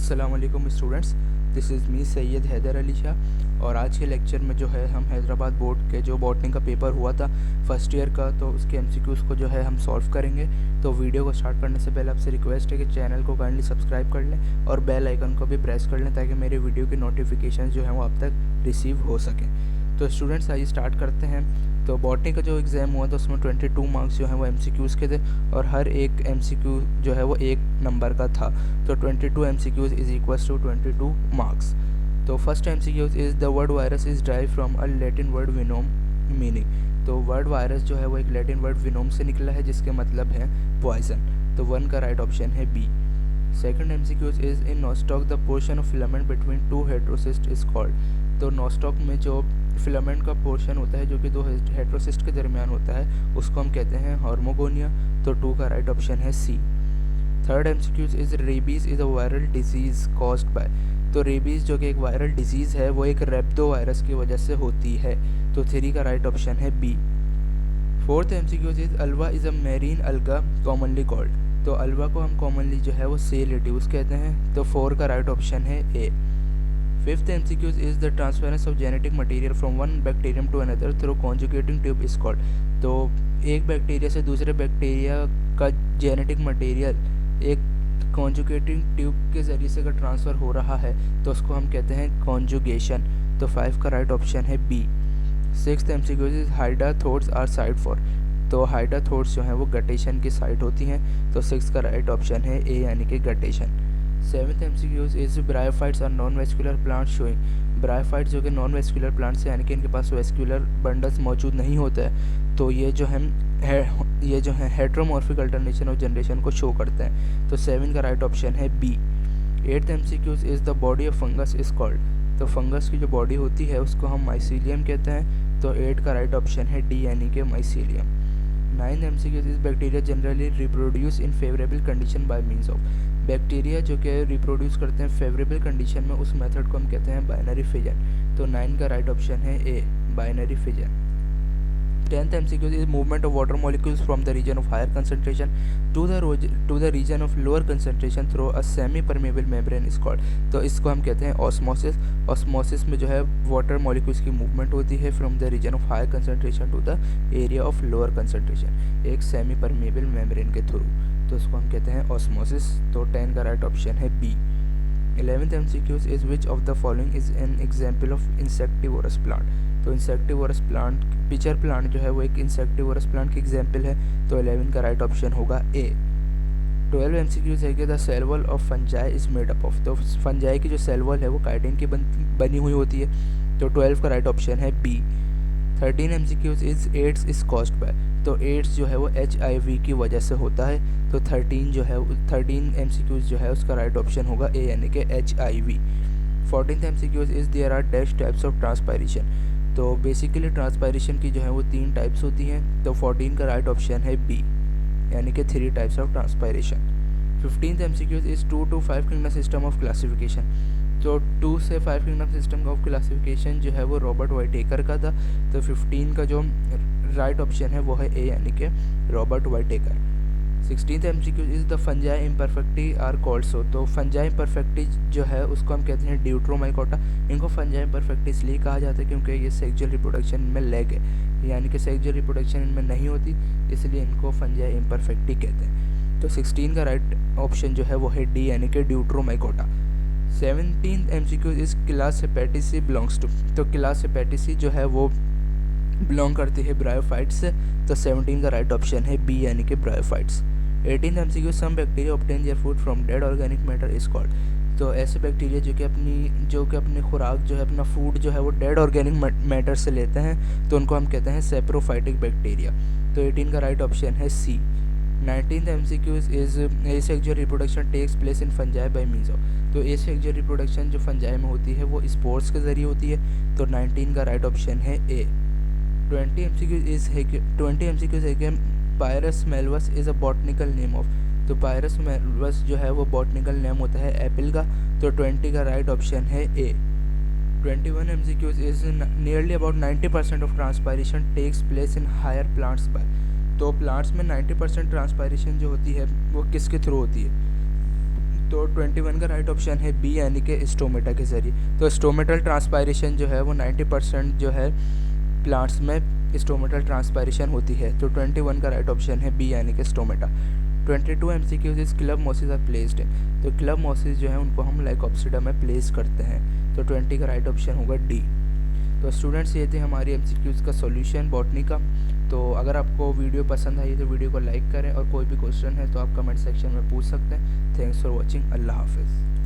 अस्सलाम वालेकुम students, this is me Syed Haider Ali Shah. और आज के लेक्चर में जो है हम हैदराबाद बोर्ड के जो बॉटनी का पेपर हुआ था फर्स्ट ईयर का, तो उसके एमसीक्यूज़ को जो है हम सॉल्व करेंगे। तो वीडियो को स्टार्ट करने से पहले आपसे रिक्वेस्ट है कि चैनल को काइंडली सब्सक्राइब कर लें और बेल आइकन को भी प्रेस कर लें ताकि मेरे वीडियो की नोटिफिकेशन जो है वो आप तक रिसीव हो सकें। तो स्टूडेंट्स आइए स्टार्ट करते हैं। तो बॉटनी का जो एग्ज़ाम हुआ था उसमें 22 मार्क्स जो हैं वो एमसीक्यूज़ के थे और हर एक एमसीक्यू जो है वो 1 नंबर का था। तो 22 MCQs is equals to 22 marks. तो first MCQs is the word virus is drive from a Latin word venom meaning. तो वर्ड वायरस जो है वो एक लैटिन वर्ड विनोम से निकला है जिसके मतलब है पॉइजन। तो 1 का राइट ऑप्शन है B. Second MCQs is in Nostoc the portion of filament between two heterocyst is called. तो नोस्टॉक में जो फिलामेंट का पोर्शन होता है जो कि दो हेटेरोसिस्ट के दरमियान होता है उसको हम कहते हैं हार्मोगोनिया। तो 2 का राइट ऑप्शन है C. Third MCQs is rabies is a viral disease caused by. तो रेबीज़ जो कि एक वायरल डिजीज़ है वो एक रेप्टो वायरस की वजह से होती है। तो 3 का राइट ऑप्शन है B. Fourth MCQs is Ulva is a marine alga commonly called. तो अल्वा को हम कॉमनली जो है वो सी लेट्यूस कहते हैं। तो 4 का राइट ऑप्शन है A. Fifth MCQs is the transference of genetic material from one bacterium to another through conjugating tube is called. तो एक बैक्टीरिया से दूसरे बैक्टीरिया का जेनेटिक मटेरियल एक कॉन्जुगेटिंग ट्यूब के ज़रिए से अगर ट्रांसफ़र हो रहा है तो उसको हम कहते हैं कॉन्जुगेशन। तो 5 का राइट ऑप्शन है B. Sixth MCQs is hydathodes are site for. तो हाइडाथोड्स जो हैं वो गटेशन की साइट होती हैं। तो 6 का राइट ऑप्शन है ए यानी कि guttation. Seventh MCQs is bryophytes are non vascular plant showing. Bryophytes जो कि नॉन वेस्कुलर प्लांट्स हैं यानी कि इनके पास वेस्कुलर बंडल्स मौजूद नहीं होता है। तो ये जो है हेट्रोमॉर्फिक अल्टरनेशन ऑफ जनरेशन को शो करते हैं। तो 7 का राइट ऑप्शन है B. Eighth MCQs is the body of fungus is called. तो फंगस की जो बॉडी होती है उसको हम माइसीलियम कहते हैं। तो 8 का राइट ऑप्शन है डी यानी कि mycelium. Ninth MCQs is bacteria generally reproduce in favourable condition bye means of. Bacteria जो कि रिप्रोड्यूस करते हैं फेवरेबल कंडीशन में उस मेथड को हम कहते हैं बाइनरी फिजन। तो 9 का राइट ऑप्शन है a binary fission. 10th MCQ is movement of water molecules from the region of higher concentration to the region of lower concentration through a semi-permeable membrane is called। तो इसको हम कहते हैं osmosis. Osmosis में जो है water molecules की movement होती है from the region of higher concentration to the area of lower concentration एक सेमी परमेबल मेम्ब्रेन के थ्रू। तो इसको हम कहते हैं ऑस्मोसिस। तो 10 का राइट ऑप्शन है B. 11th MCQ is which of the following is an example of insectivorous plant। तो इंसेक्टिवोरस प्लांट पिचर प्लांट जो है वो एक इंसेक्टिवोरस प्लांट की एग्जाम्पल है। तो 11 का राइट ऑप्शन होगा ए। 12 एमसीक्यूज है कि the cell wall of fungi is made up of. तो फंजाई की जो सेल वॉल है वो काइटिन की बनी हुई होती है। तो 12 का राइट ऑप्शन है B. 13 MCQs is AIDS is caused by. तो एड्स जो है वो HIV की वजह से होता है। तो 13 एमसीक्यूज जो है उसका राइट ऑप्शन होगा ए यानी कि HIV। 14th MCQs is there are dash types of transpiration. तो बेसिकली ट्रांसपायरेशन की जो है वो 3 टाइप्स होती हैं। तो 14 का राइट ऑप्शन है बी यानी कि 3 types of transpiration. 15th MCQs is 2 to 5 kingdom system of classification. तो 2 से 5 किंगडम सिस्टम ऑफ क्लासिफिकेशन जो है वो रॉबर्ट वाइटेकर का था। तो 15 का जो राइट ऑप्शन है वो है ए यानी कि Robert Whittaker. 16th MCQ is the fungi imperfecti are called so. तो फंजाई इम्परफेक्टी जो है उसको हम कहते हैं ड्यूट्रोमाइकोटा। इनको फंजाई इम्परफेक्टी इसलिए कहा जाता है क्योंकि ये सेक्सुअल रिप्रोडक्शन में लैग है यानी कि सेक्सुअल रिप्रोडक्शन इनमें नहीं होती, इसलिए इनको फंजाई इम्परफेक्टी कहते हैं। तो 16 का राइट ऑप्शन जो है वो है डी यानी कि deuteromycota. 17th MCQ is class hepaticae belongs to. तो क्लास हेपेटिसी जो है वो बिलोंग करती है ब्रायोफाइट्स से। तो 17 का राइट ऑप्शन है बी यानी कि bryophytes. 18th MCQ some bacteria obtain their food from dead organic matter is called. तो ऐसे बैक्टीरिया जो कि अपनी खुराक जो है अपना फूड जो है वो डेड ऑर्गेनिक मैटर से लेते हैं तो उनको हम कहते हैं सेप्रोफाइटिक बैक्टीरिया। तो 18 का राइट ऑप्शन है C. 19th MCQ is asexual reproduction takes place in fungi by means of. तो एसेक्सुअल रिप्रोडक्शन जो फंजाई में होती है वो स्पोर्स के जरिए होती है। तो 19 का राइट ऑप्शन है ए। 20 एमसीक्यूज है कि pyrus malus is a botanical name of. तो पायरस मेलवस जो है वो बॉटनिकल नेम होता है एप्पल का। तो 20 का राइट ऑप्शन है A. 21 MCQs is nearly about 90% of transpiration takes place in higher plants by. तो प्लांट्स में 90% ट्रांसपायरेशन जो होती है वो किसके थ्रू होती है? तो 21 का राइट ऑप्शन है बी, यानी कि स्टोमेटा के ज़रिए। तो स्टोमेटल ट्रांसपायरेशन जो है वो 90% जो है प्लांट्स में स्टोमेटल ट्रांसपायरेशन होती है। तो 21 का राइट ऑप्शन है बी, यानी कि स्टोमेटा। 22 MCQs इस क्लब मॉसिस आर प्लेस्ड। तो क्लब मॉसिस जो है उनको हम लाइकोप्सिडा में प्लेस करते हैं। तो 20 का राइट ऑप्शन होगा डी। तो स्टूडेंट्स, ये थे हमारी MCQs का सॉल्यूशन बॉटनी का। तो अगर आपको वीडियो पसंद आई तो वीडियो को लाइक करें, और कोई भी क्वेश्चन है तो आप कमेंट सेक्शन में पूछ सकते हैं। Thanks for watching. अल्लाह हाफिज़।